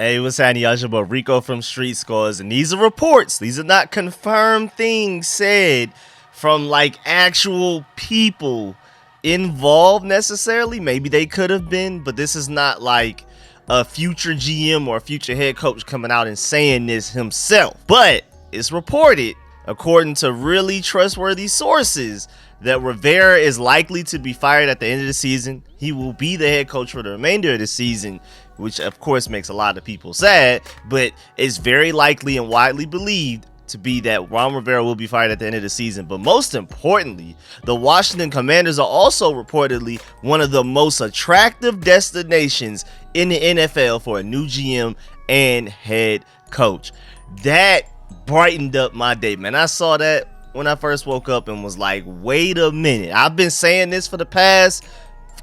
Hey, what's happening, y'all? It's your boy Rico from RicoScores, and these are reports. These are not confirmed things said from like actual people involved necessarily. Maybe they could have been, but this is not like a future GM or a future head coach coming out and saying this himself. But it's reported, according to really trustworthy sources, that Rivera is likely to be fired at the end of the season. He will be the head coach for the remainder of the season, which of course makes a lot of people sad, but it's very likely and widely believed to be that Ron Rivera will be fired at the end of the season. But most importantly, the Washington Commanders are also reportedly one of the most attractive destinations in the NFL for a new GM and head coach. That brightened up my day, man. I saw that when I first woke up and was like, wait a minute. I've been saying this for the past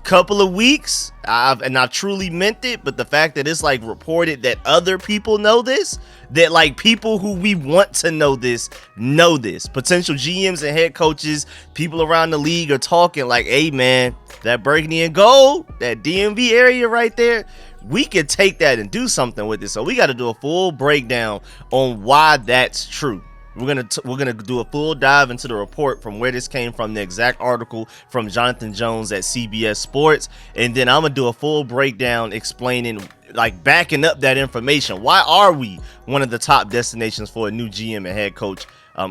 couple of weeks, I've truly meant it, but the fact that it's like reported that other people know this, that like people who we want to know this, potential GMs and head coaches, people around the league are talking like, hey man, that burgundy and gold, that DMV area right there, we could take that and do something with it. So we got to do a full breakdown on why that's true. We're gonna do a full dive into the report from where this came from, the exact article from Jonathan Jones at CBS Sports, and then I'm gonna do a full breakdown explaining, like backing up that information. Why are we one of the top destinations for a new GM and head coach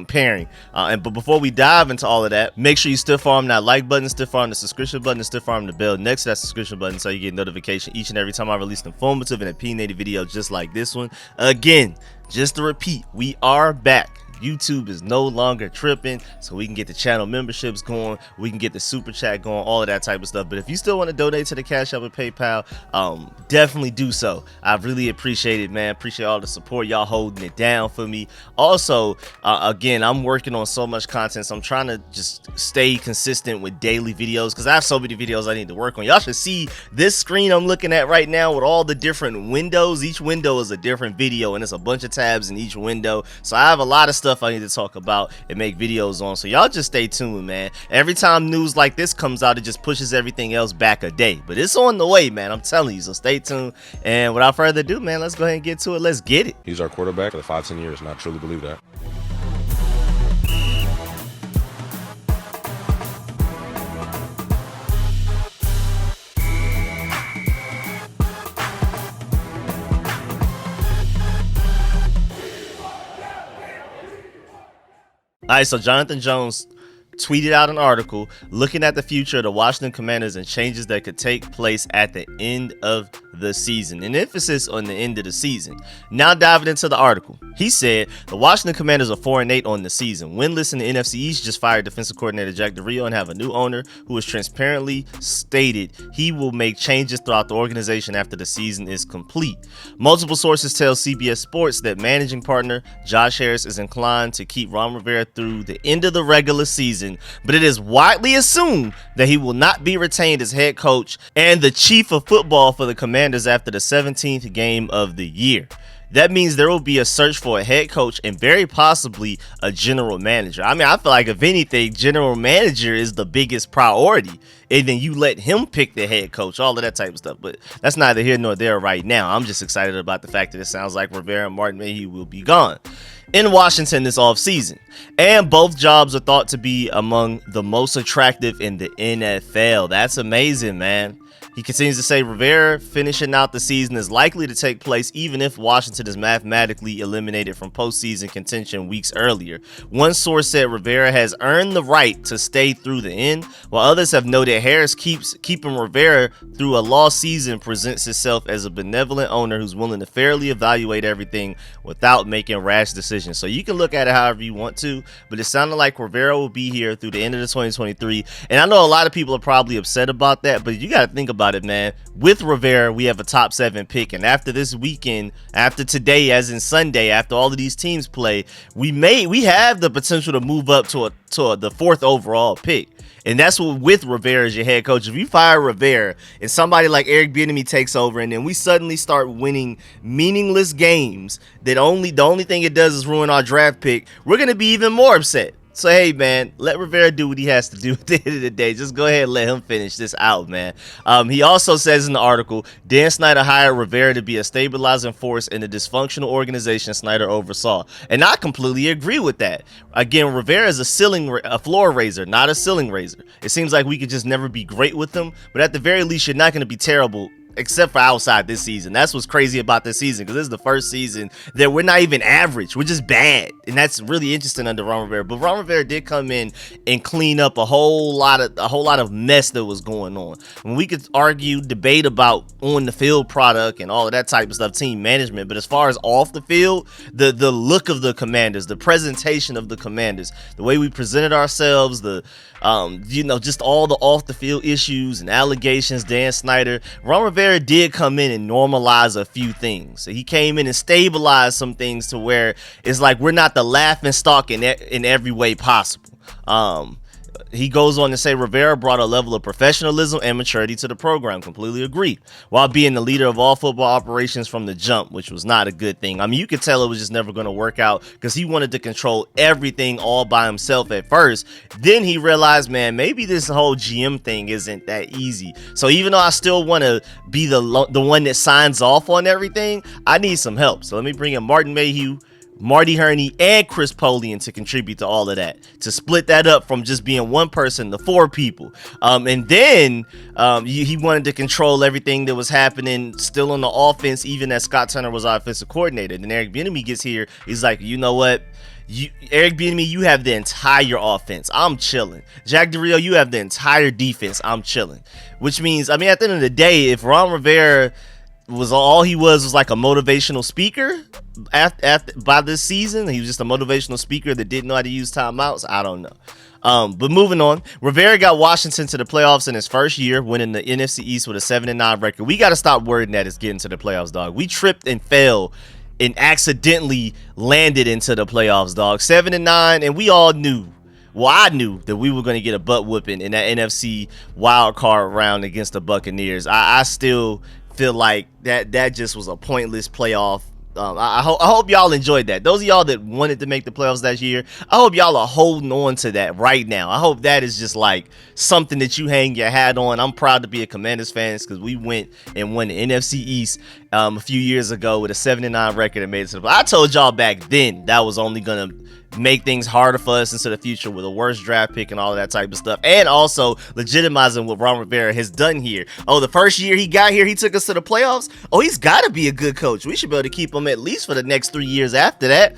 pairing? But before we dive into all of that, make sure you stiff arm that like button, stiff arm the subscription button, and stiff arm the bell next to that subscription button so you get notification each and every time I release an informative and opinionated video just like this one. Again, just to repeat, we are back. YouTube is no longer tripping, so we can get the channel memberships going, we can get the super chat going, all of that type of stuff. But if you still want to donate to the CashApp and PayPal, definitely do so. I really appreciate it, man. Appreciate all the support, y'all holding it down for me. Also, again, I'm working on so much content, so I'm trying to just stay consistent with daily videos because I have so many videos I need to work on. Y'all should see this screen I'm looking at right now with all the different windows. Each window is a different video, and it's a bunch of tabs in each window, so I have a lot of stuff I need to talk about and make videos on, so y'all just stay tuned, man. Every time news like this comes out, it just pushes everything else back a day, but it's on the way, man. I'm telling you, so stay tuned. And without further ado, man, let's go ahead and get to it. Let's get it. He's our quarterback for the 5-10 years, and I truly believe that. All right, so Jonathan Jones tweeted out an article looking at the future of the Washington Commanders and changes that could take place at the end of the season, an emphasis on the end of the season. Now diving into the article, he said the Washington Commanders are 4-8 on the season, winless in the NFC East, just fired defensive coordinator Jack Del Rio and have a new owner who has transparently stated he will make changes throughout the organization after the season is complete. Multiple sources tell CBS Sports that managing partner Josh Harris is inclined to keep Ron Rivera through the end of the regular season, but it is widely assumed that he will not be retained as head coach and the chief of football for the Commanders after the 17th game of the year. That means there will be a search for a head coach and very possibly a general manager. I mean, I feel like if anything, general manager is the biggest priority, and then you let him pick the head coach, all of that type of stuff. But that's neither here nor there right now. I'm just excited about the fact that it sounds like Rivera and Martin Mayhew will be gone in Washington this offseason. And both jobs are thought to be among the most attractive in the NFL. That's amazing, man. He continues to say Rivera finishing out the season is likely to take place even if Washington is mathematically eliminated from postseason contention weeks earlier. One source said Rivera has earned the right to stay through the end, while others have noted Harris keeping Rivera through a lost season presents itself as a benevolent owner who's willing to fairly evaluate everything without making rash decisions. So you can look at it however you want to, but it sounded like Rivera will be here through the end of the 2023. And I know a lot of people are probably upset about that, but you got to think about it, man. With Rivera, we have a top 7 pick, and after this weekend, after today, as in Sunday, after all of these teams play, we have the potential to move up to the 4th overall pick. And that's what with Rivera as your head coach. If you fire Rivera and somebody like Eric Bieniemy takes over, and then we suddenly start winning meaningless games that the only thing it does is ruin our draft pick, we're going to be even more upset. So, hey, man, let Rivera do what he has to do at the end of the day. Just go ahead and let him finish this out, man. He also says in the article, Dan Snyder hired Rivera to be a stabilizing force in the dysfunctional organization Snyder oversaw. And I completely agree with that. Again, Rivera is a floor raiser, not a ceiling raiser. It seems like we could just never be great with him, but at the very least, you're not going to be terrible except for outside this season. That's what's crazy about this season, because this is the first season that we're not even average. We're just bad, and that's really interesting under Ron Rivera. But Ron Rivera did come in and clean up a whole lot of mess that was going on. When we could argue, debate about on the field product and all of that type of stuff, team management, but as far as off the field, the look of the Commanders, the presentation of the Commanders, the way we presented ourselves, the just all the off the field issues and allegations, Dan Snyder, Ron Rivera did come in and normalize a few things. So he came in and stabilized some things to where it's like we're not the laughing stock in every way possible. He goes on to say Rivera brought a level of professionalism and maturity to the program. Completely agreed. While being the leader of all football operations from the jump, which was not a good thing. I mean, you could tell it was just never going to work out because he wanted to control everything all by himself at first. Then he realized, man, maybe this whole GM thing isn't that easy. So even though I still want to be the one that signs off on everything, I need some help. So let me bring in Martin Mayhew, Marty Herney, and Chris Polian to contribute to all of that, to split that up from just being one person to four people. And then he wanted to control everything that was happening still on the offense, even as Scott Turner was our offensive coordinator. And Eric Bieniemy gets here. He's like, you know what? Eric Bieniemy, you have the entire offense. I'm chilling. Jack Del Rio, you have the entire defense. I'm chilling. Which means, I mean, at the end of the day, if Ron Rivera was all he was like a motivational speaker by this season, he was just a motivational speaker that didn't know how to use timeouts, I don't know. But moving on, Rivera got Washington to the playoffs in his first year, winning the NFC East with a 7-9 record. We got to stop wording that it's getting to the playoffs, dog. We tripped and fell and accidentally landed into the playoffs, dog. 7-9, and we all knew. Well, I knew that we were going to get a butt whooping in that NFC wild card round against the Buccaneers. I still feel like that just was a pointless playoff. I hope y'all enjoyed that. Those of y'all that wanted to make the playoffs that year, I hope y'all are holding on to that right now. I hope that is just like something that you hang your hat on. I'm proud to be a Commanders fan because we went and won the NFC East a few years ago with a 7-9 record and made it to the playoffs. I told y'all back then that was only going to make things harder for us into the future with a worse draft pick and all of that type of stuff, and also legitimizing what Ron Rivera has done here. Oh, the first year he got here, he took us to the playoffs. Oh, he's got to be a good coach. We should be able to keep him at least for the next 3 years after that.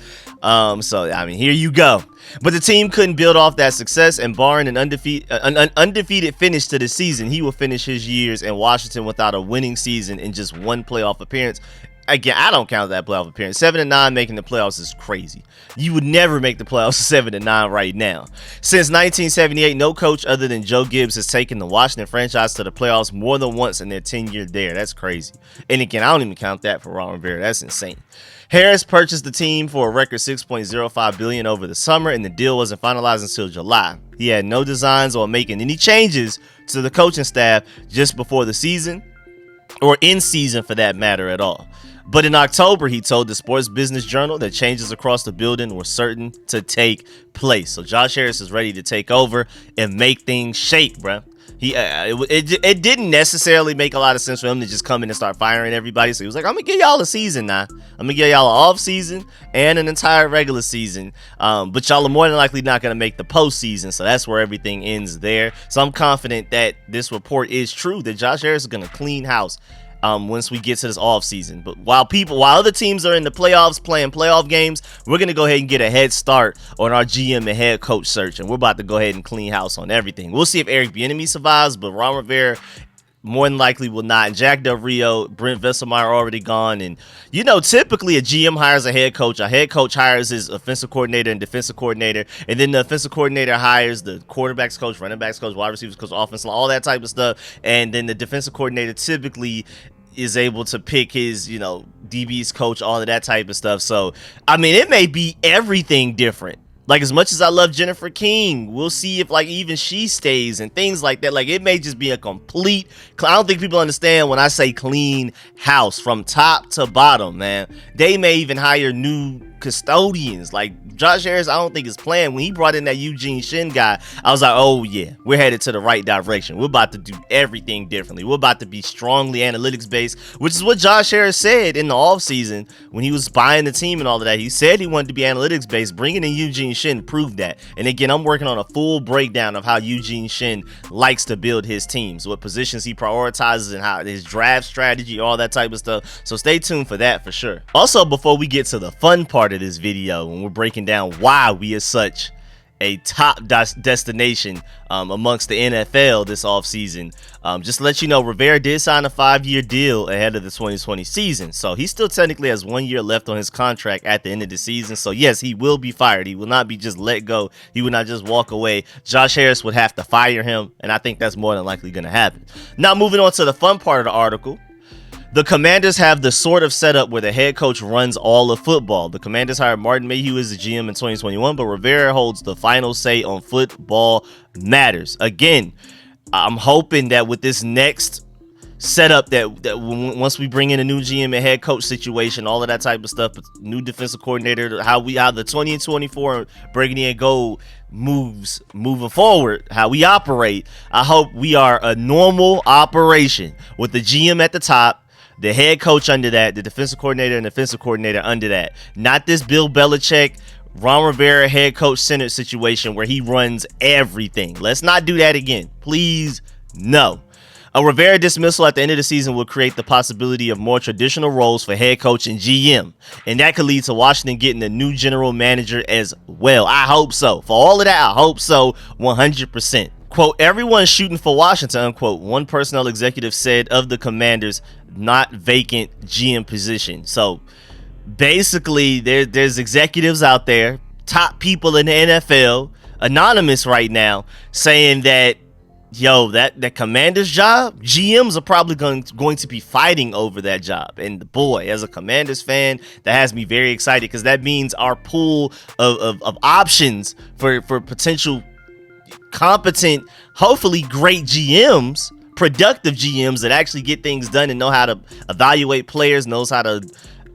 So I mean, here you go. But the team couldn't build off that success, and barring an undefeated finish to the season, he will finish his years in Washington without a winning season in just one playoff appearance. Again, I don't count that playoff appearance. 7-9 making the playoffs is crazy. You would never make the playoffs 7-9 right now. Since 1978, no coach other than Joe Gibbs has taken the Washington franchise to the playoffs more than once in their 10-year there. That's crazy. And again, I don't even count that for Ron Rivera. That's insane. Harris purchased the team for a record $6.05 billion over the summer, and the deal wasn't finalized until July. He had no designs on making any changes to the coaching staff just before the season, or in season for that matter at all. But in October, he told the Sports Business Journal that changes across the building were certain to take place. So Josh Harris is ready to take over and make things shake, bruh. It didn't necessarily make a lot of sense for him to just come in and start firing everybody. So he was like, I'm going to give y'all a season now. I'm going to give y'all an off season and an entire regular season. But y'all are more than likely not going to make the postseason. So that's where everything ends there. So I'm confident that this report is true, that Josh Harris is going to clean house once we get to this off season. But while other teams are in the playoffs playing playoff games, we're going to go ahead and get a head start on our GM and head coach search. And we're about to go ahead and clean house on everything. We'll see if Eric Bieniemy survives, but Ron Rivera more than likely will not. And Jack Del Rio, Brent Vesselmeyer already gone. And, typically a GM hires a head coach. A head coach hires his offensive coordinator and defensive coordinator. And then the offensive coordinator hires the quarterbacks coach, running backs coach, wide receivers coach, offense line, all that type of stuff. And then the defensive coordinator typically is able to pick his, DB's coach, all of that type of stuff. So, I mean, it may be everything different. Like, as much as I love Jennifer King, we'll see if, even she stays and things like that. Like, it may just be a complete... I don't think people understand when I say clean house from top to bottom, man. They may even hire new custodians. Like Josh Harris, I don't think is playing. When he brought in that Eugene Shin guy, I was like, oh yeah, we're headed to the right direction. We're about to do everything differently. We're about to be strongly analytics based, which is what Josh Harris said in the offseason when he was buying the team and all of that. He said he wanted to be analytics based. Bringing in Eugene Shin proved that. And again, I'm working on a full breakdown of how Eugene Shin likes to build his teams, what positions he prioritizes, and how his draft strategy, all that type of stuff. So stay tuned for that for sure. Also, before we get to the fun part of this video, when we're breaking down why we are such a top destination amongst the NFL this offseason, just to let you know, Rivera did sign a 5-year deal ahead of the 2020 season. So he still technically has 1 year left on his contract at the end of the season. So yes, he will be fired. He will not be just let go. He will not just walk away. Josh Harris would have to fire him, and I think that's more than likely going to happen. Now, moving on to the fun part of the article. The Commanders have the sort of setup where the head coach runs all of football. The Commanders hired Martin Mayhew as the GM in 2021, but Rivera holds the final say on football matters. Again, I'm hoping that with this next setup, that once we bring in a new GM and head coach situation, all of that type of stuff, new defensive coordinator, how the 2024 Burgundy and Gold moves moving forward, how we operate, I hope we are a normal operation with the GM at the top, the head coach under that, the defensive coordinator and defensive coordinator under that. Not this Bill Belichick, Ron Rivera head coach centered situation where he runs everything. Let's not do that again. Please, no. A Rivera dismissal at the end of the season will create the possibility of more traditional roles for head coach and GM. And that could lead to Washington getting a new general manager as well. I hope so. For all of that, I hope so 100%. Quote, everyone's shooting for Washington, unquote. One personnel executive said of the Commanders' not vacant GM position. So basically, there's executives out there, top people in the NFL, anonymous right now, saying that, yo, that Commanders job, GMs are probably going to be fighting over that job. And boy, as a Commanders fan, that has me very excited, because that means our pool of options for potential competent, hopefully great GMs, productive GMs that actually get things done and know how to evaluate players, knows how to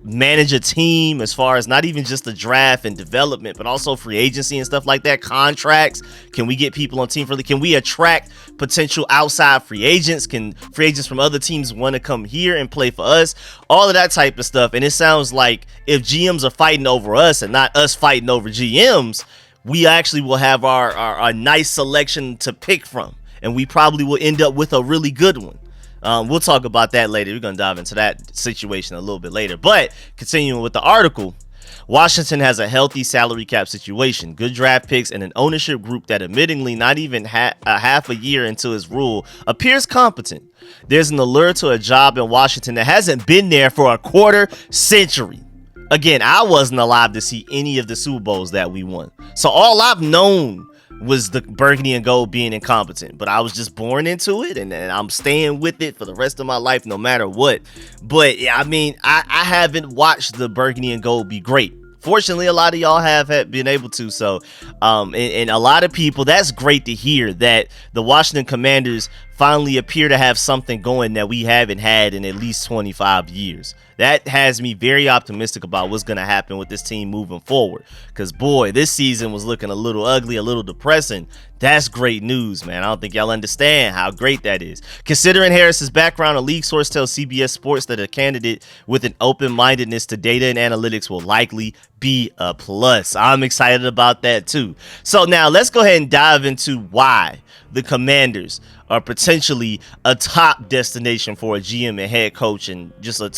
manage a team as far as not even just the draft and development, but also free agency and stuff like that, contracts. Can we get people on team friendly? Can we attract potential outside free agents? Can free agents from other teams want to come here and play for us? All of that type of stuff. And it sounds like if GMs are fighting over us and not us fighting over GMs, we actually will have our nice selection to pick from, and we probably will end up with a really good one. We'll talk about that later. We're going to dive into that situation a little bit later. But continuing with the article, Washington has a healthy salary cap situation, good draft picks, and an ownership group that admittingly not even half a year into his rule appears competent. There's an allure to a job in Washington that hasn't been there for a quarter century. Again, I wasn't alive to see any of the Super Bowls that we won. So all I've known was the Burgundy and Gold being incompetent. But I was just born into it, and I'm staying with it for the rest of my life, no matter what. But yeah, I mean, I haven't watched the Burgundy and Gold be great. Fortunately, a lot of y'all have been able to. So, and a lot of people, that's great to hear that the Washington Commanders finally appear to have something going that we haven't had in at least 25 years. That has me very optimistic about what's going to happen with this team moving forward. Because, boy, this season was looking a little ugly, a little depressing. That's great news, man. I don't think y'all understand how great that is. Considering Harris's background, a league source tells CBS Sports that a candidate with an open-mindedness to data and analytics will likely be a plus. I'm excited about that, too. So now let's go ahead and dive into why the Commanders are potentially a top destination for a GM and head coach, and just a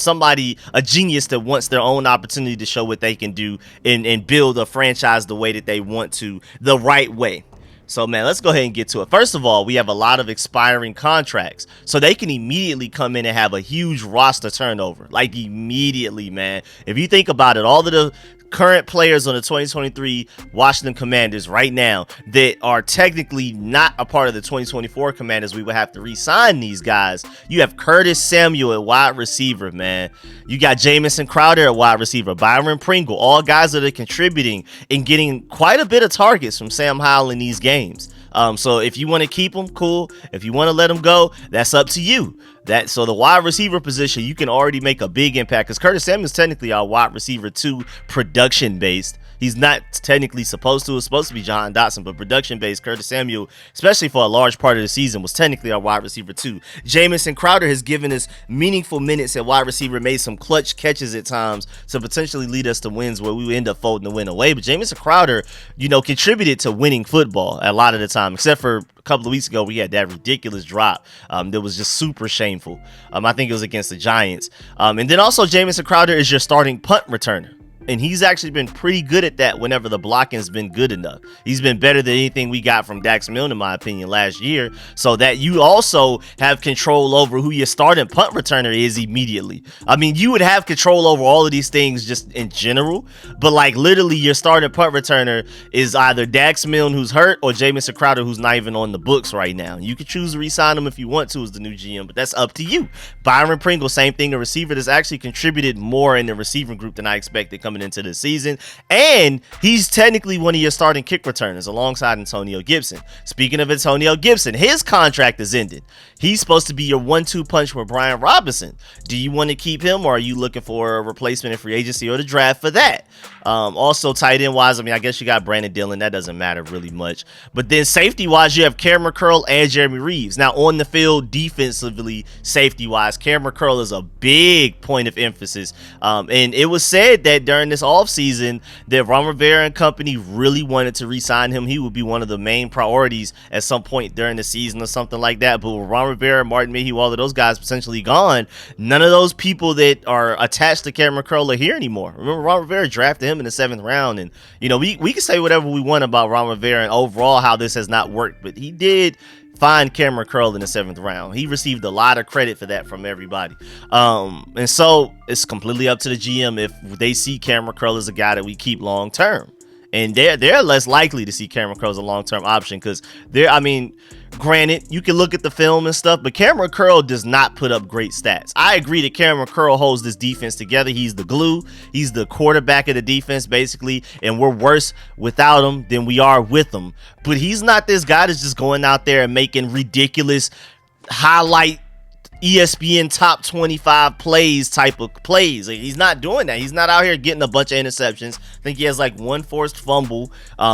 genius that wants their own opportunity to show what they can do and build a franchise the way that they want to, the right way. So, man, let's go ahead and get to it. First of all, we have a lot of expiring contracts, so they can immediately come in and have a huge roster turnover, like immediately, man. If you think about it, all of the current players on the 2023 Washington Commanders right now that are technically not a part of the 2024 Commanders, we would have to re-sign these guys. You have Curtis Samuel at wide receiver, man. You got Jamison Crowder at wide receiver, Byron Pringle, all guys that are contributing and getting quite a bit of targets from Sam Howell in these games. So if you want to keep them, cool. If you want to let them go, that's up to you. So the wide receiver position, you can already make a big impact because Curtis Samuel's technically our wide receiver 2 production based. He's not technically supposed to. It's supposed to be Jahan Dotson, but production-based Curtis Samuel, especially for a large part of the season, was technically our wide receiver 2. Jamison Crowder has given us meaningful minutes at wide receiver, made some clutch catches at times to potentially lead us to wins where we would end up folding the win away. But Jamison Crowder, contributed to winning football a lot of the time, except for a couple of weeks ago we had that ridiculous drop that was just super shameful. I think it was against the Giants. And then also Jamison Crowder is your starting punt returner. And he's actually been pretty good at that whenever the blocking's been good enough. He's been better than anything we got from Dax Milne, in my opinion, last year. So that you also have control over who your starting punt returner is immediately. I mean, you would have control over all of these things just in general. But like literally your starting punt returner is either Dax Milne, who's hurt, or Jamison Crowder, who's not even on the books right now. You can choose to re-sign him if you want to as the new GM, but that's up to you. Byron Pringle, same thing, a receiver that's actually contributed more in the receiving group than I expected coming into the season, and he's technically one of your starting kick returners alongside Antonio Gibson. Speaking of Antonio Gibson, his contract is ended. He's supposed to be your 1-2 punch with Brian Robinson. Do you want to keep him, or are you looking for a replacement in free agency or the draft for that? Also tight end wise, I guess you got Brandon Dillon. That doesn't matter really much. But then safety wise, you have Cameron Curl and Jeremy Reeves. Now on the field, defensively, safety wise, Cameron Curl is a big point of emphasis. And it was said that during this offseason that Ron Rivera and company really wanted to re-sign him. He would be one of the main priorities at some point during the season or something like that. But with Ron Rivera, Martin Mayhew, all of those guys potentially gone, none of those people that are attached to Cameron Curl are here anymore. Remember, Ron Rivera drafted him in the 7th round, and we can say whatever we want about Ron Rivera and overall how this has not worked, but he did find Cameron Curl in the 7th round. He received a lot of credit for that from everybody. And so it's completely up to the GM if they see Cameron Curl as a guy that we keep long term. And they're less likely to see Cameron Curl as a long-term option because granted, you can look at the film and stuff, but Cameron Curl does not put up great stats. I agree that Cameron Curl holds this defense together. He's the glue. He's the quarterback of the defense, basically, and we're worse without him than we are with him. But he's not this guy that's just going out there and making ridiculous highlight ESPN top 25 plays type of plays. Like, he's not doing that. He's not out here getting a bunch of interceptions. I think he has like 1 forced fumble,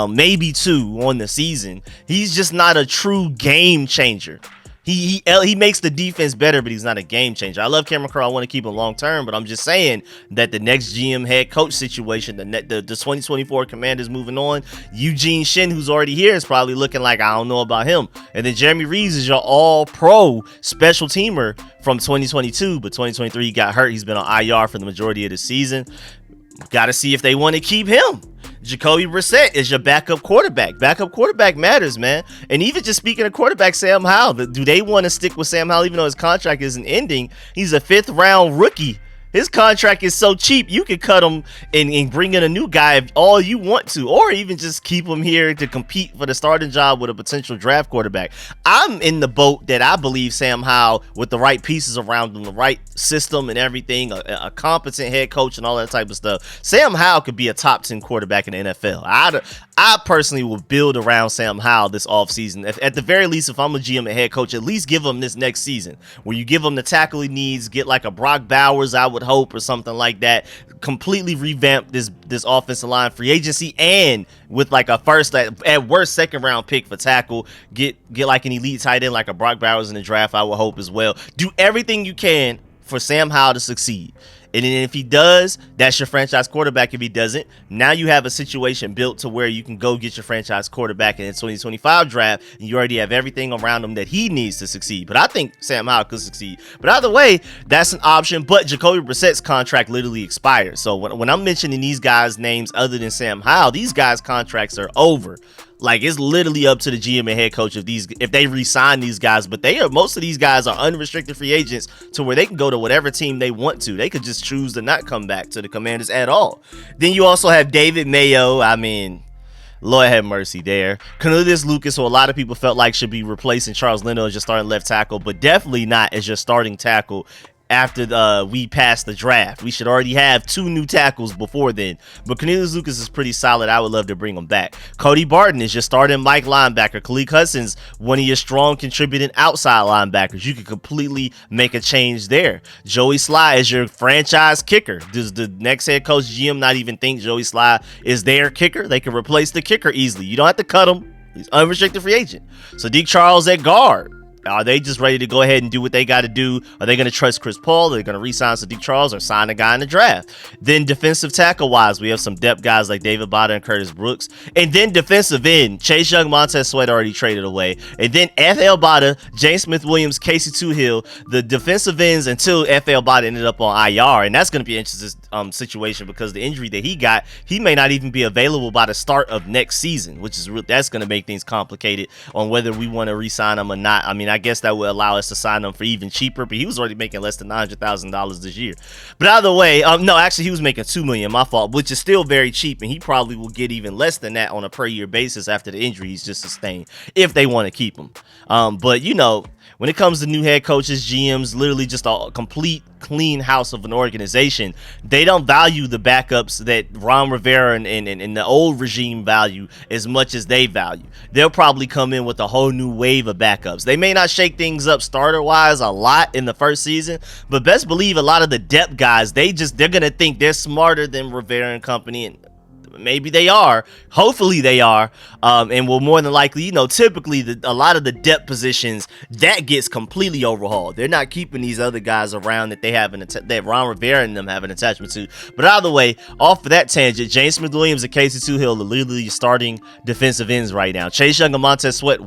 maybe 2 on the season. He's just not a true game changer. He makes the defense better, but he's not a game changer. I love Cameron Curl. I want to keep him long term, but I'm just saying that the next GM head coach situation, the 2024 Commanders moving on, Eugene Shin, who's already here, is probably looking like, I don't know about him. And then Jeremy Reeves is your all-pro special teamer from 2022, but 2023 he got hurt. He's been on IR for the majority of the season. Got to see if they want to keep him. Jacoby Brissett is your backup quarterback. Backup quarterback matters, man. And even just speaking of quarterback, Sam Howell, do they want to stick with Sam Howell even though his contract isn't ending? He's a 5th round rookie. His contract is so cheap, you could cut him and bring in a new guy if all you want to, or even just keep him here to compete for the starting job with a potential draft quarterback. I'm in the boat that I believe Sam Howell, with the right pieces around him, the right system and everything, a competent head coach and all that type of stuff, Sam Howell could be a top 10 quarterback in the NFL. I personally will build around Sam Howell this offseason. At the very least, if I'm a GM and head coach, at least give him this next season where you give him the tackle he needs, get like a Brock Bowers, I would hope, or something like that, completely revamp this offensive line free agency, and with like a first, at worst, 2nd round pick for tackle, get like an elite tight end like a Brock Bowers in the draft, I would hope as well. Do everything you can for Sam Howell to succeed. And then if he does, that's your franchise quarterback. If he doesn't, now you have a situation built to where you can go get your franchise quarterback in the 2025 draft, and you already have everything around him that he needs to succeed. But I think Sam Howell could succeed. But either way, that's an option. But Jacoby Brissett's contract literally expired. So when I'm mentioning these guys' names other than Sam Howell, these guys' contracts are over. Like, it's literally up to the GM and head coach if they re-sign these guys. But most of these guys are unrestricted free agents to where they can go to whatever team they want to. They could just choose to not come back to the Commanders at all. Then you also have David Mayo. I mean, Lord have mercy there. Cornelius Lucas, who a lot of people felt like should be replacing Charles Leno as your starting left tackle, but definitely not as your starting tackle after we pass the draft. We should already have 2 new tackles before then. But Cornelius Lucas is pretty solid. I would love to bring him back. Cody Barton is your starting Mike linebacker. Khaleke Hudson's one of your strong contributing outside linebackers. You could completely make a change there. Joey Sly is your franchise kicker. Does the next head coach GM not even think Joey Sly is their kicker? They can replace the kicker easily. You don't have to cut him. He's unrestricted free agent. Sadiq Charles at guard. Are they just ready to go ahead and do what they got to do? Are they going to trust Chris Paul? Are they going to re-sign Sadiq Charles or sign a guy in the draft? Then defensive tackle-wise, we have some depth guys like David Bada and Curtis Brooks. And then defensive end, Chase Young, Montez Sweat already traded away. And then F.L. Bada, James Smith-Williams, Casey Toohill, the defensive ends until F.L. Bada ended up on IR. And that's going to be an interesting situation because the injury that he got, he may not even be available by the start of next season, which is that's going to make things complicated on whether we want to re-sign him or not. I mean, I guess that would allow us to sign him for even cheaper, but he was already making less than $900,000 this year. But either way, no, actually he was making $2 million, my fault, which is still very cheap, and he probably will get even less than that on a per year basis after the injury he's just sustained if they want to keep him. But you know, when it comes to new head coaches, GMs, literally just a complete clean house of an organization, they don't value the backups that Ron Rivera and the old regime value as much as they value. They'll probably come in with a whole new wave of backups. They may not shake things up starter-wise a lot in the first season, but best believe a lot of the depth guys, they're going to think they're smarter than Rivera and company, and maybe they are. Hopefully they are. And will more than likely, you know, typically a lot of the depth positions, that gets completely overhauled. They're not keeping these other guys around that they have that Ron Rivera and them have an attachment to. But either way, off of that tangent, James Smith-Williams and Casey Toohill are literally starting defensive ends right now. Chase Young and Montez Sweat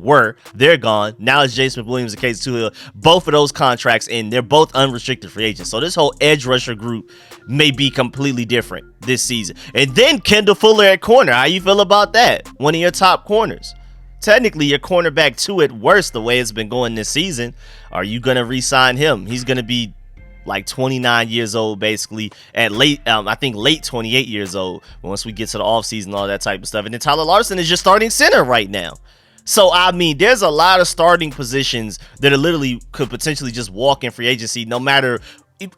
they're gone. Now it's James Smith-Williams and Casey Toohill. Both of those contracts, and they're both unrestricted free agents. So this whole edge rusher group may be completely different this season. And then Kendall Fuller at corner. How you feel about that? One of your top corners. Technically, your cornerback 2 at worst, the way it's been going this season. Are you going to re-sign him? He's going to be like 29 years old, basically, at late 28 years old once we get to the offseason, all that type of stuff. And then Tyler Larson is your starting center right now. So, I mean, there's a lot of starting positions that are literally could potentially just walk in free agency, no matter,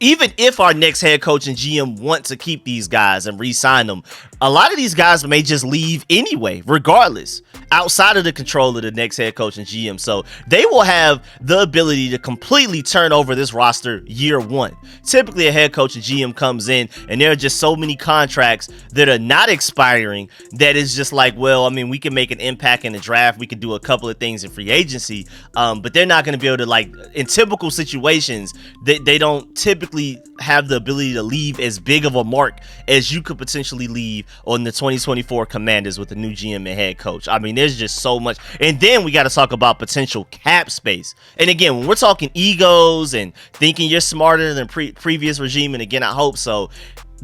even if our next head coach and GM want to keep these guys and re-sign them. A lot of these guys may just leave anyway, regardless, outside of the control of the next head coach and GM. So they will have the ability to completely turn over this roster year one. Typically, a head coach and GM comes in and there are just so many contracts that are not expiring that it's just like, well, I mean, we can make an impact in the draft. We can do a couple of things in free agency, but they're not going to be able to, like, in typical situations, they don't typically have the ability to leave as big of a mark as you could potentially leave on the 2024 Commanders with the new GM and head coach. I mean, there's just so much. And then we got to talk about potential cap space. And again, when we're talking egos and thinking you're smarter than previous regime, and again, I hope so,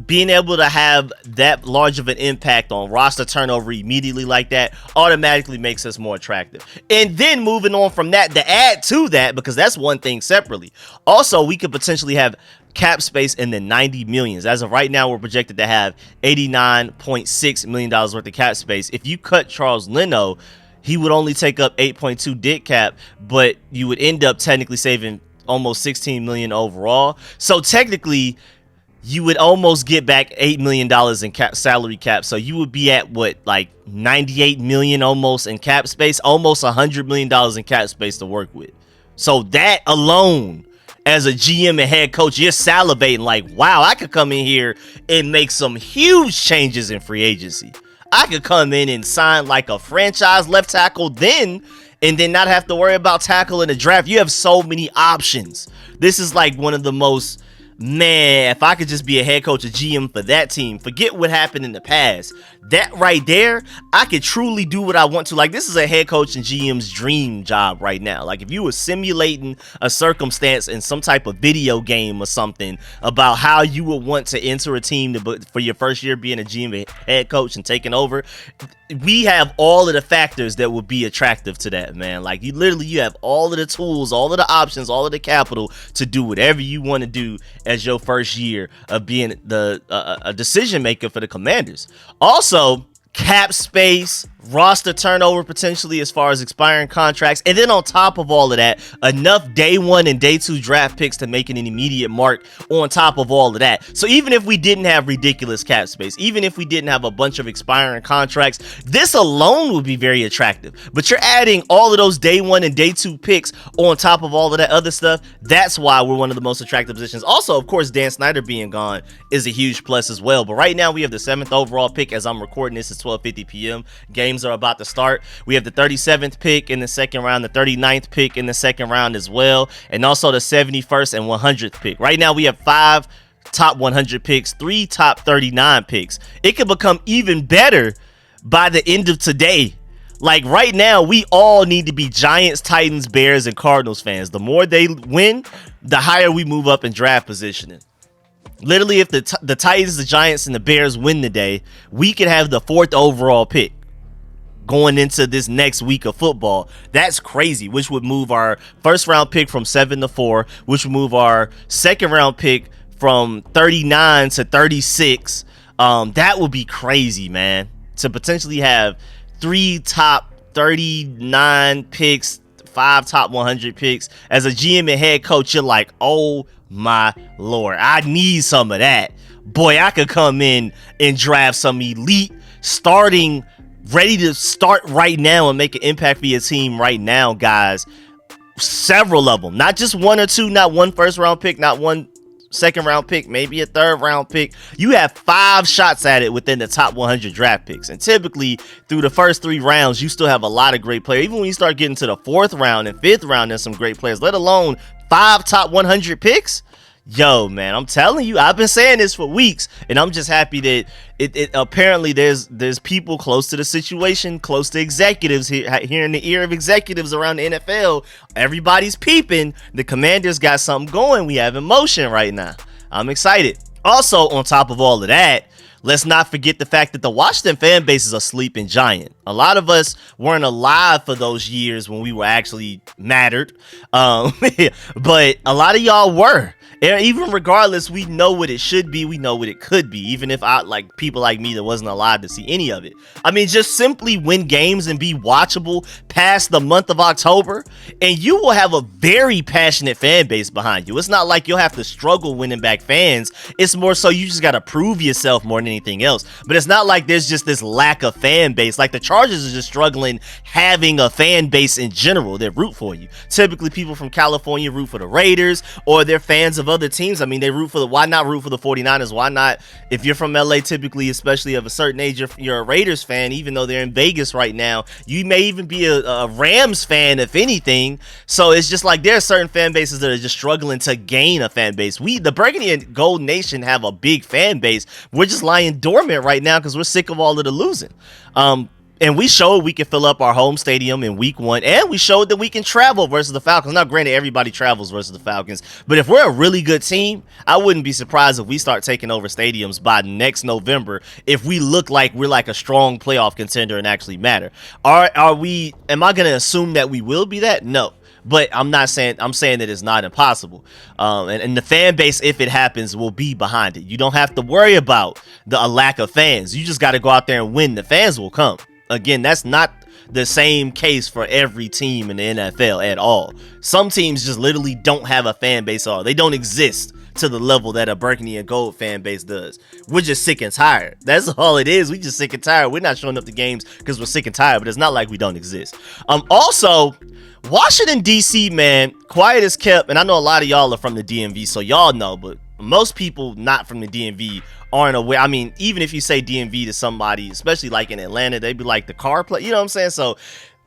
being able to have that large of an impact on roster turnover immediately like that automatically makes us more attractive. And then moving on from that, to add to that, because that's one thing separately, also we could potentially have cap space in the 90 millions. As of right now, we're projected to have $89.6 million worth of cap space. If you cut Charles Leno, he would only take up 8.2 dead cap, but you would end up technically saving almost 16 million overall. So technically, you would almost get back $8 million in salary cap. So you would be at what, like 98 million almost in cap space, almost $100 million in cap space to work with. So that alone, as a GM and head coach, you're salivating like, wow, I could come in here and make some huge changes in free agency. I could come in and sign like a franchise left tackle and then not have to worry about tackle in the draft. You have so many options. This is like one of the most, man, if I could just be a head coach or GM for that team, forget what happened in the past. That right there, I could truly do what I want to. Like, this is a head coach and GM's dream job right now. Like, if you were simulating a circumstance in some type of video game or something about how you would want to enter a team for your first year being a GM and head coach and taking over, we have all of the factors that would be attractive to that, man. Like, you have all of the tools, all of the options, all of the capital to do whatever you want to do as your first year of being a decision maker for the Commanders. Also, cap space, roster turnover potentially as far as expiring contracts, and then on top of all of that, enough day 1 and day 2 draft picks to make an immediate mark on top of all of that. So even if we didn't have ridiculous cap space, even if we didn't have a bunch of expiring contracts, this alone would be very attractive. But you're adding all of those day 1 and day 2 picks on top of all of that other stuff. That's why we're one of the most attractive positions. Also, of course, Dan Snyder being gone is a huge plus as well. But right now we have the 7th overall pick. As I'm recording this, it's 12:50 p.m. Games are about to start. We have the 37th pick in the second round, the 39th pick in the second round as well, and also the 71st and 100th pick. Right now we have 5 top 100 picks, 3 top 39 picks. It could become even better by the end of today. Like right now, we all need to be Giants, Titans, Bears, and Cardinals fans. The more they win, the higher we move up in draft positioning. Literally, if the Titans, the Giants, and the Bears win today, we could have the 4th overall pick going into this next week of football. That's crazy, which would move our first round pick from 7 to 4, which would move our second round pick from 39 to 36. That would be crazy, man, to potentially have 3 top 39 picks, 5 top 100 picks. As a GM and head coach, you're like, oh my Lord, I need some of that. Boy, I could come in and draft some elite starting, ready to start right now and make an impact for your team right now, guys. Several of them, not just 1 or 2, not 1 first round pick, not 1 second round pick, maybe a 3rd round pick. You have 5 shots at it within the top 100 draft picks. And typically through the first 3 rounds, you still have a lot of great players. Even when you start getting to the 4th round and 5th round, there's some great players, let alone 5 top 100 picks. Yo, man, I'm telling you, I've been saying this for weeks, and I'm just happy that it apparently there's people close to the situation, close to executives here in the ear of executives around the NFL. Everybody's peeping. The Commanders got something going. We have emotion right now. I'm excited. Also, on top of all of that, let's not forget the fact that the Washington fan base is a sleeping giant. A lot of us weren't alive for those years when we were actually mattered, but a lot of y'all were. And even regardless, we know what it should be. We know what it could be, even if people like me that wasn't alive to see any of it. I mean, just simply win games and be watchable past the month of October, and you will have a very passionate fan base behind you. It's not like you'll have to struggle winning back fans. It's more so you just got to prove yourself more than anything else. But it's not like there's just this lack of fan base. Like the Chargers are just struggling having a fan base in general that root for you. Typically, people from California root for the Raiders, or they're fans of other teams. I mean, they root for why not root for the 49ers? Why not, if you're from LA, typically, especially of a certain age, you're a Raiders fan, even though they're in Vegas right now. You may even be a Rams fan, if anything. So it's just like there are certain fan bases that are just struggling to gain a fan base. The Burgundy and Gold Nation have a big fan base. We're just lying dormant right now because we're sick of all of the losing. And we showed we can fill up our home stadium in week 1, and we showed that we can travel versus the Falcons. Now, granted, everybody travels versus the Falcons, but if we're a really good team, I wouldn't be surprised if we start taking over stadiums by next November if we look like we're like a strong playoff contender and actually matter. Am I going to assume that we will be that? No. But I'm saying that it's not impossible. And the fan base, if it happens, will be behind it. You don't have to worry about a lack of fans. You just got to go out there and win. The fans will come. Again, that's not the same case for every team in the NFL at all. Some teams just literally don't have a fan base at all. They don't exist to the level that a Burgundy and Gold fan base does. We're just sick and tired. That's all it is. We just sick and tired. We're not showing up to games because we're sick and tired, but it's not like we don't exist. Also, Washington, D.C., man, quiet as kept, and I know a lot of y'all are from the DMV, so y'all know, but most people not from the DMV aren't aware. I mean, even if you say DMV to somebody, especially like in Atlanta, they'd be like the car play, you know what I'm saying? So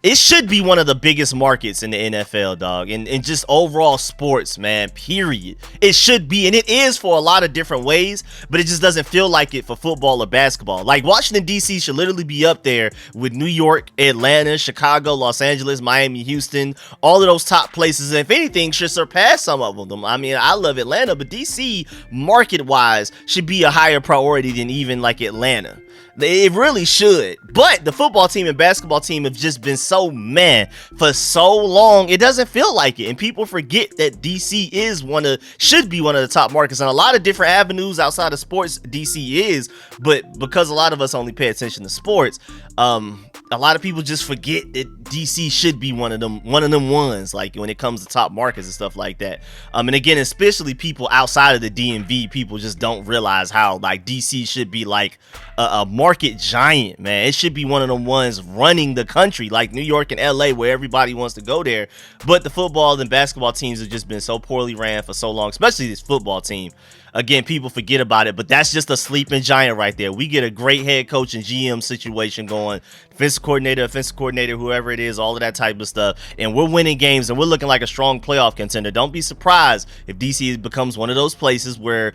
it should be one of the biggest markets in the NFL, dog, and just overall sports, man, period. It should be, and it is for a lot of different ways, but it just doesn't feel like it for football or basketball. Like Washington, D.C. should literally be up there with New York, Atlanta, Chicago, Los Angeles, Miami, Houston, all of those top places, and if anything, should surpass some of them. I mean, I love Atlanta, but D.C. market-wise should be a higher priority than even like Atlanta. It really should. But the football team and basketball team have just been so for so long, it doesn't feel like it. And people forget that DC should be one of the top markets on a lot of different avenues outside of sports. DC is, but because a lot of us only pay attention to sports, a lot of people just forget that DC should be one of them ones, like when it comes to top markets and stuff like that. And again, especially people outside of the DMV, people just don't realize how like DC should be like a market giant, man. It should be one of them ones running the country, like New York and LA, where everybody wants to go there. But the football and basketball teams have just been so poorly ran for so long, especially this football team. Again, people forget about it, but that's just a sleeping giant right there. We get a great head coach and GM situation going, defensive coordinator, whoever it is, all of that type of stuff, and we're winning games and we're looking like a strong playoff contender. Don't be surprised if DC becomes one of those places where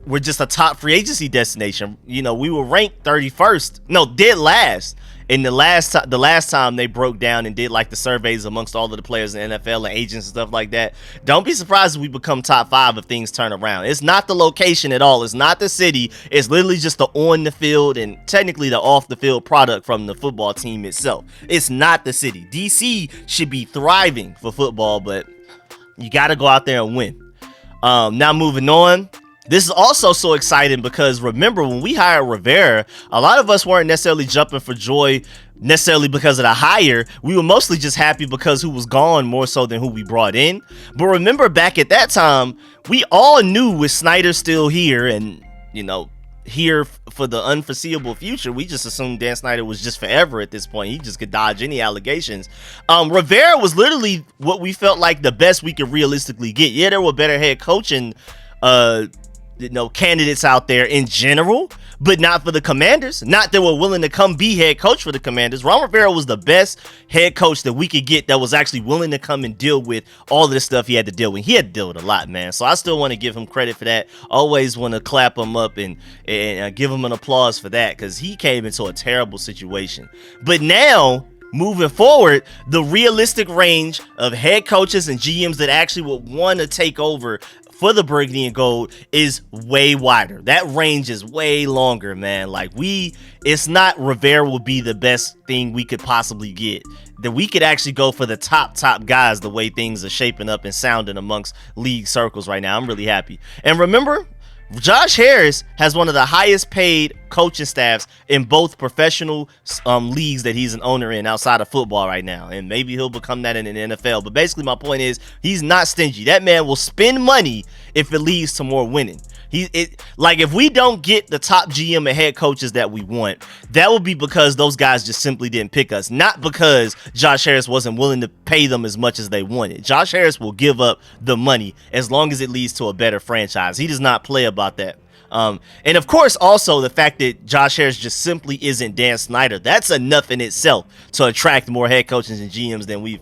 we're just a top free agency destination. You know, we were ranked 31st, no, dead last. And the last time they broke down and did like the surveys amongst all of the players in the NFL and agents and stuff like that, don't be surprised if we become top 5 if things turn around. It's not the location at all. It's not the city. It's literally just the on the field and technically the off the field product from the football team itself. It's not the city. DC should be thriving for football, but you got to go out there and win. Now moving on. This is also so exciting because remember when we hired Rivera, a lot of us weren't necessarily jumping for joy necessarily because of the hire. We were mostly just happy because who was gone more so than who we brought in. But remember back at that time, we all knew with Snyder still here and, you know, here for the unforeseeable future, we just assumed Dan Snyder was just forever at this point. He just could dodge any allegations. Rivera was literally what we felt like the best we could realistically get. Yeah, there were better head coaching candidates out there in general, but not for the Commanders. Not that we're willing to come be head coach for the Commanders. Ron Rivera was the best head coach that we could get that was actually willing to come and deal with all of the stuff he had to deal with. He had to deal with a lot, man. So I still want to give him credit for that. Always want to clap him up and give him an applause for that because he came into a terrible situation. But now, moving forward, the realistic range of head coaches and GMs that actually would want to take over for the Burgundy and Gold is way wider. That range is way longer, man. Like it's not Rivera will be the best thing we could possibly get. That we could actually go for the top guys the way things are shaping up and sounding amongst league circles right now. I'm really happy. And remember, Josh Harris has one of the highest paid coaching staffs in both professional leagues that he's an owner in outside of football right now. And maybe he'll become that in the NFL. But basically my point is he's not stingy. That man will spend money if it leads to more winning. Like if we don't get the top GM and head coaches that we want, that will be because those guys just simply didn't pick us, not because Josh Harris wasn't willing to pay them as much as they wanted. Josh Harris will give up the money as long as it leads to a better franchise. He does not play about that. And of course, also the fact that Josh Harris just simply isn't Dan Snyder, that's enough in itself to attract more head coaches and GMs than we've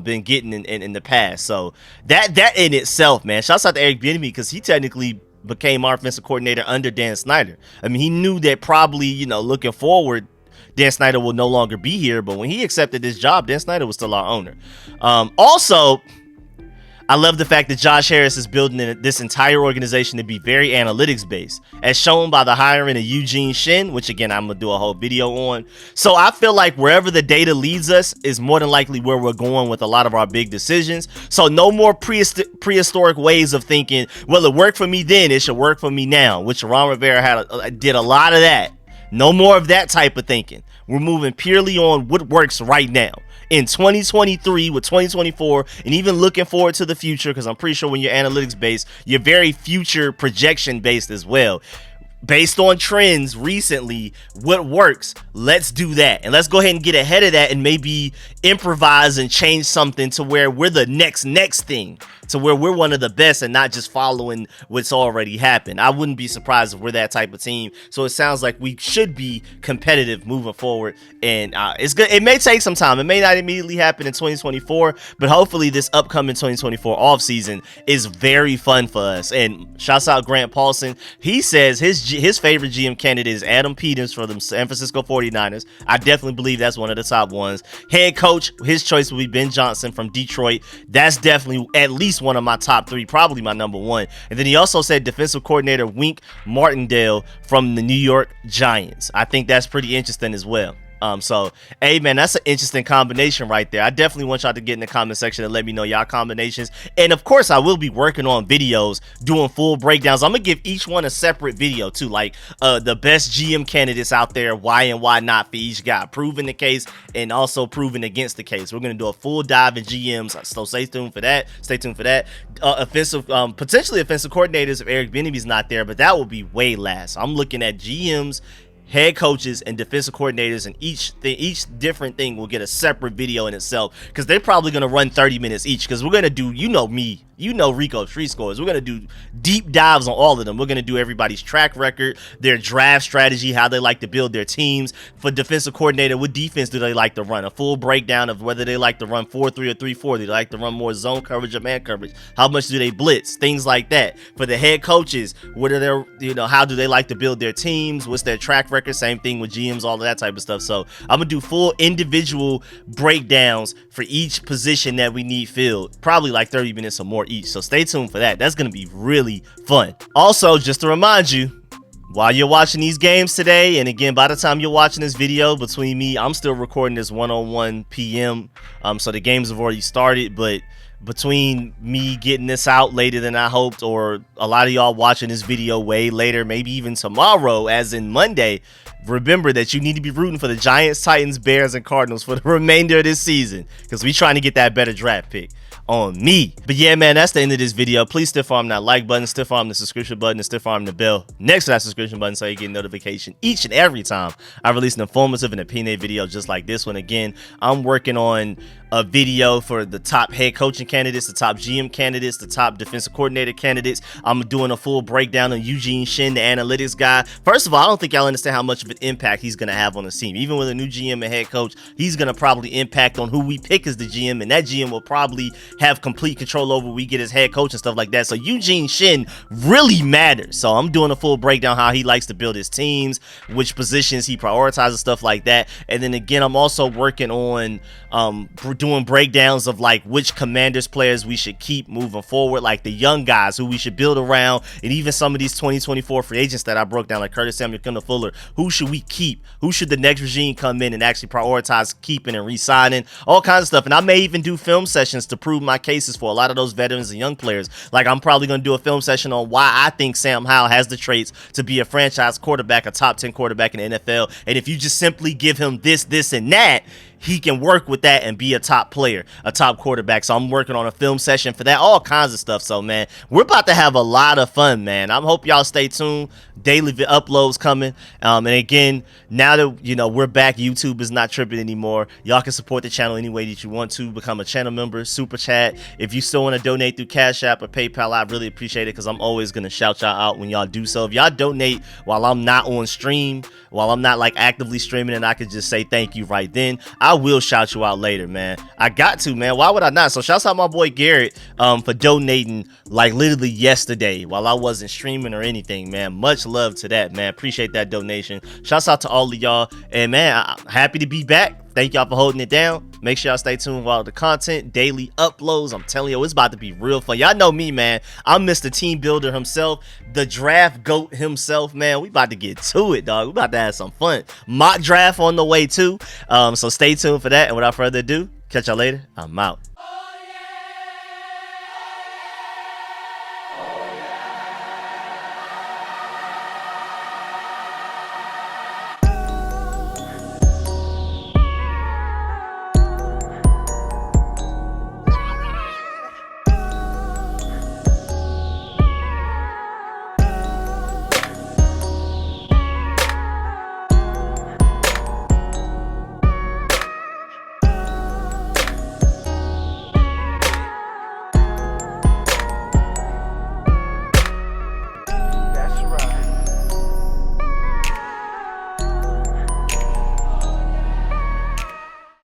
been getting in the past. So that in itself, man, shouts out to Eric Bieniemy because he technically became our offensive coordinator under Dan Snyder. I mean, he knew that probably, looking forward, Dan Snyder will no longer be here. But when he accepted this job, Dan Snyder was still our owner. Also, I love the fact that Josh Harris is building this entire organization to be very analytics based, as shown by the hiring of Eugene Shin, which again, I'm going to do a whole video on. So I feel like wherever the data leads us is more than likely where we're going with a lot of our big decisions. So no more prehistoric ways of thinking, well, it worked for me then, it should work for me now, which Ron Rivera did a lot of that. No more of that type of thinking. We're moving purely on what works right now. In 2023 with 2024 and even looking forward to the future, because I'm pretty sure when you're analytics based, you're very future projection based as well. Based on trends recently, what works, let's do that. And let's go ahead and get ahead of that and maybe improvise and change something to where we're the next thing, to where we're one of the best and not just following what's already happened. I wouldn't be surprised if we're that type of team. So it sounds like we should be competitive moving forward. And it's good. It may take some time. It may not immediately happen in 2024, but hopefully this upcoming 2024 offseason is very fun for us. And shouts out Grant Paulson. He says his favorite GM candidate is Adam Peters for the San Francisco 49ers. I definitely believe that's one of the top ones. Head coach, his choice will be Ben Johnson from Detroit. That's definitely at least one of my top 3, probably my number 1. And then he also said defensive coordinator Wink Martindale from the New York Giants. I think that's pretty interesting as well. So, hey, man, that's an interesting combination right there. I definitely want y'all to get in the comment section and let me know y'all combinations. And, of course, I will be working on videos, doing full breakdowns. I'm going to give each one a separate video, too, like the best GM candidates out there, why and why not for each guy, proving the case and also proving against the case. We're going to do a full dive in GMs, so stay tuned for that. Stay tuned for that. Potentially offensive coordinators if Eric Bieniemy's not there, but that will be way last. I'm looking at GMs, head coaches, and defensive coordinators, and each different thing will get a separate video in itself, because they're probably going to run 30 minutes each, because we're going to do, you know me, you know Rico Street Scores, we're going to do deep dives on all of them. We're going to do everybody's track record, their draft strategy, how they like to build their teams. For defensive coordinator, what defense do they like to run? A full breakdown of whether they like to run 4-3 or 3-4. Do they like to run more zone coverage or man coverage? How much do they blitz? Things like that. For the head coaches, what are their, how do they like to build their teams? What's their track record? Same thing with GMs, all of that type of stuff. So I'm gonna do full individual breakdowns for each position that we need filled, probably like 30 minutes or more each. So stay tuned for that. That's gonna be really fun. Also, just to remind you, while you're watching these games today, and again, by the time you're watching this video, between me, I'm still recording this 1:01 p.m. So the games have already started, but between me getting this out later than I hoped, or a lot of y'all watching this video way later, maybe even tomorrow, as in Monday, remember that you need to be rooting for the Giants, Titans, Bears, and Cardinals for the remainder of this season, because we're trying to get that better draft pick on me. But yeah, man, that's the end of this video. Please stiff arm that like button, stiff arm the subscription button, and stiff arm the bell next to that subscription button so you get notification each and every time I release an informative and opinionated video just like this one. Again, I'm working on a video for the top head coaching candidates, the top GM candidates, the top defensive coordinator candidates. I'm doing a full breakdown on Eugene Shin, the analytics guy. First of all, I don't think y'all understand how much of an impact he's going to have on the team. Even with a new GM and head coach, he's going to probably impact on who we pick as the GM, and that GM will probably have complete control over we get his head coach and stuff like that. So Eugene Shin really matters. So I'm doing a full breakdown how he likes to build his teams, which positions he prioritizes, stuff like that. And then again, I'm also working on doing breakdowns of like which Commanders players we should keep moving forward, like the young guys who we should build around, and even some of these 2024 free agents that I broke down, like Curtis Samuel, Kendall Fuller. Who should we keep? Who should the next regime come in and actually prioritize keeping and re-signing? All kinds of stuff. And I may even do film sessions to prove my cases for a lot of those veterans and young players. Like I'm probably going to do a film session on why I think Sam Howell has the traits to be a franchise quarterback, a top 10 quarterback in the NFL. And if you just simply give him this, and that, he can work with that and be a top player, a top quarterback. So I'm working on a film session for that, all kinds of stuff. So, man, we're about to have a lot of fun, man. I hope y'all stay tuned. Daily uploads coming. And again, now that, we're back, YouTube is not tripping anymore. Y'all can support the channel any way that you want to. Become a channel member, super chat. If you still want to donate through CashApp or PayPal, I really appreciate it, because I'm always going to shout y'all out when y'all do so. If y'all donate while I'm not on stream, while I'm not like actively streaming, and I could just say thank you right then, I will shout you out later, man. I got to, man. Why would I not? So shouts out my boy Garrett for donating like literally yesterday while I wasn't streaming or anything, man. Much love to that, man. Appreciate that donation. Shouts out to all of y'all. And man, I'm happy to be back. Thank y'all for holding it down. Make sure y'all stay tuned for all the content, daily uploads. I'm telling you, it's about to be real fun. Y'all know me, man. I'm Mr. Team Builder himself, the draft GOAT himself, man. We about to get to it, dog. We about to have some fun. Mock draft on the way, too. So stay tuned for that. And without further ado, catch y'all later. I'm out.